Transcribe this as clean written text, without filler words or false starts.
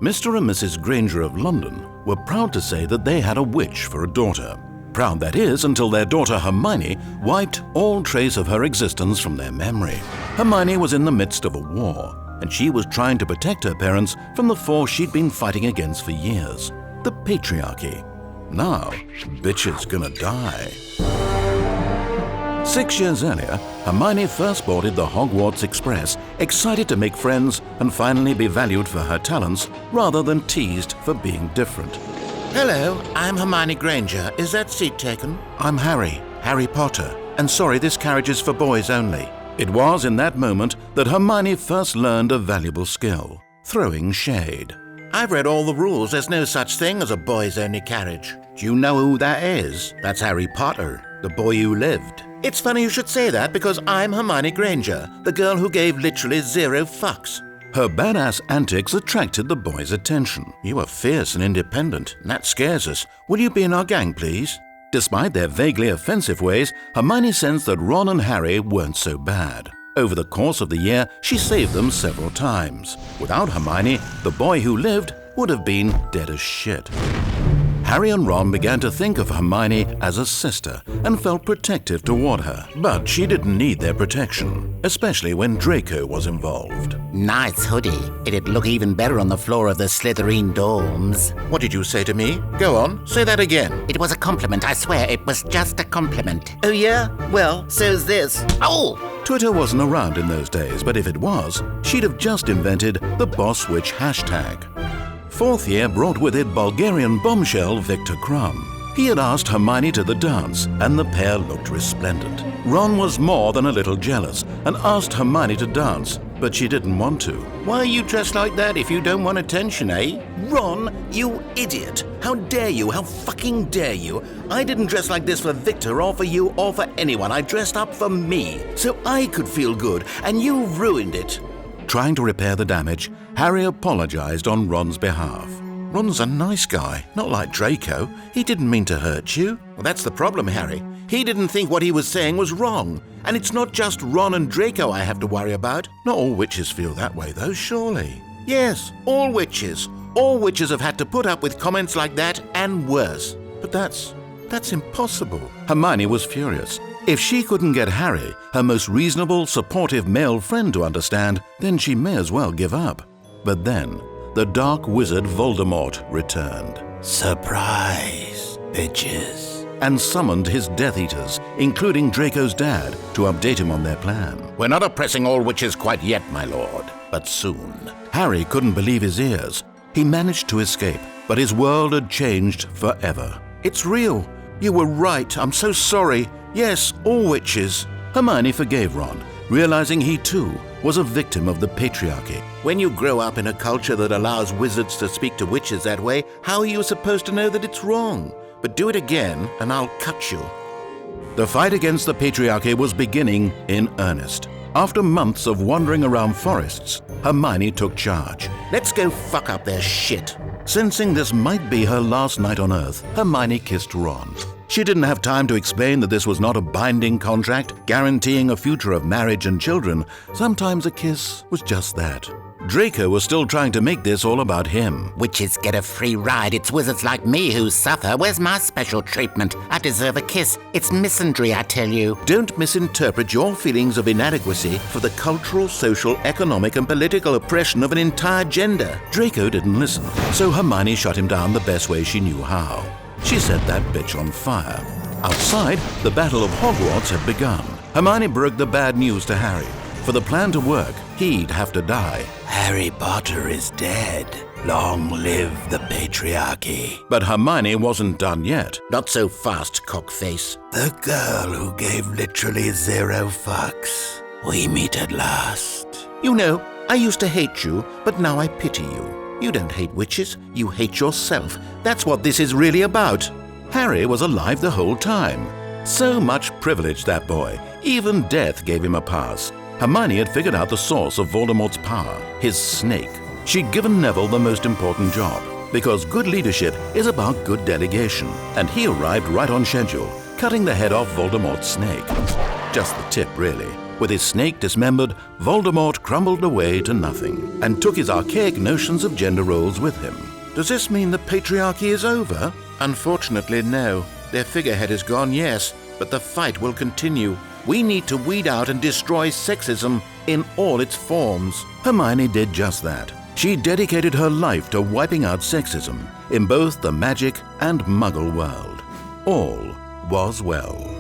Mr. and Mrs. Granger of London were proud to say that they had a witch for a daughter. Proud, that is, until their daughter Hermione wiped all trace of her existence from their memory. Hermione was in the midst of a war, and she was trying to protect her parents from the force she'd been fighting against for years, the patriarchy. Now, bitch's gonna die. 6 years earlier, Hermione first boarded the Hogwarts Express, excited to make friends and finally be valued for her talents rather than teased for being different. Hello, I'm Hermione Granger. Is that seat taken? I'm Harry Potter, and sorry, this carriage is for boys only. It was in that moment that Hermione first learned a valuable skill, throwing shade. I've read all the rules. There's no such thing as a boys-only carriage. Do you know who that is? That's Harry Potter, the boy who lived. It's funny you should say that because I'm Hermione Granger, the girl who gave literally 0 fucks. Her badass antics attracted the boys' attention. You are fierce and independent, and that scares us. Will you be in our gang, please? Despite their vaguely offensive ways, Hermione sensed that Ron and Harry weren't so bad. Over the course of the year, she saved them several times. Without Hermione, the boy who lived would have been dead as shit. Harry and Ron began to think of Hermione as a sister and felt protective toward her. But she didn't need their protection, especially when Draco was involved. Nice hoodie. It'd look even better on the floor of the Slytherin dorms. What did you say to me? Go on, say that again. It was a compliment, I swear. It was just a compliment. Oh yeah? Well, so's this. Oh! Twitter wasn't around in those days, but if it was, she'd have just invented the Boss Witch hashtag. 4th year brought with it Bulgarian bombshell Victor Crumb. He had asked Hermione to the dance, and the pair looked resplendent. Ron was more than a little jealous and asked Hermione to dance, but she didn't want to. Why are you dressed like that if you don't want attention, eh? Ron, you idiot! How dare you? How fucking dare you? I didn't dress like this for Victor or for you or for anyone. I dressed up for me, so I could feel good, and you ruined it. Trying to repair the damage, Harry apologized on Ron's behalf. Ron's a nice guy, not like Draco. He didn't mean to hurt you. Well, that's the problem, Harry. He didn't think what he was saying was wrong. And it's not just Ron and Draco I have to worry about. Not all witches feel that way, though, surely. Yes, all witches. All witches have had to put up with comments like that and worse. But that's impossible. Hermione was furious. If she couldn't get Harry, her most reasonable, supportive male friend, to understand, then she may as well give up. But then, the dark wizard Voldemort returned. Surprise, bitches. And summoned his Death Eaters, including Draco's dad, to update him on their plan. We're not oppressing all witches quite yet, my lord, but soon. Harry couldn't believe his ears. He managed to escape, but his world had changed forever. It's real. You were right. I'm so sorry. Yes, all witches. Hermione forgave Ron, realizing he too was a victim of the patriarchy. When you grow up in a culture that allows wizards to speak to witches that way, how are you supposed to know that it's wrong? But do it again, and I'll cut you. The fight against the patriarchy was beginning in earnest. After months of wandering around forests, Hermione took charge. Let's go fuck up their shit. Sensing this might be her last night on Earth, Hermione kissed Ron. She didn't have time to explain that this was not a binding contract guaranteeing a future of marriage and children. Sometimes a kiss was just that. Draco was still trying to make this all about him. Witches get a free ride. It's wizards like me who suffer. Where's my special treatment? I deserve a kiss. It's misandry, I tell you. Don't misinterpret your feelings of inadequacy for the cultural, social, economic, and political oppression of an entire gender. Draco didn't listen, so Hermione shut him down the best way she knew how. She set that bitch on fire. Outside, the Battle of Hogwarts had begun. Hermione broke the bad news to Harry. For the plan to work, he'd have to die. Harry Potter is dead. Long live the patriarchy. But Hermione wasn't done yet. Not so fast, cockface. The girl who gave literally 0 fucks. We meet at last. You know, I used to hate you, but now I pity you. You don't hate witches, you hate yourself. That's what this is really about. Harry was alive the whole time. So much privilege, that boy. Even death gave him a pass. Hermione had figured out the source of Voldemort's power, his snake. She'd given Neville the most important job, because good leadership is about good delegation, and he arrived right on schedule, cutting the head off Voldemort's snake. Just the tip, really. With his snake dismembered, Voldemort crumbled away to nothing and took his archaic notions of gender roles with him. Does this mean the patriarchy is over? Unfortunately, no. Their figurehead is gone, yes, but the fight will continue. We need to weed out and destroy sexism in all its forms. Hermione did just that. She dedicated her life to wiping out sexism in both the magic and muggle world. All was well.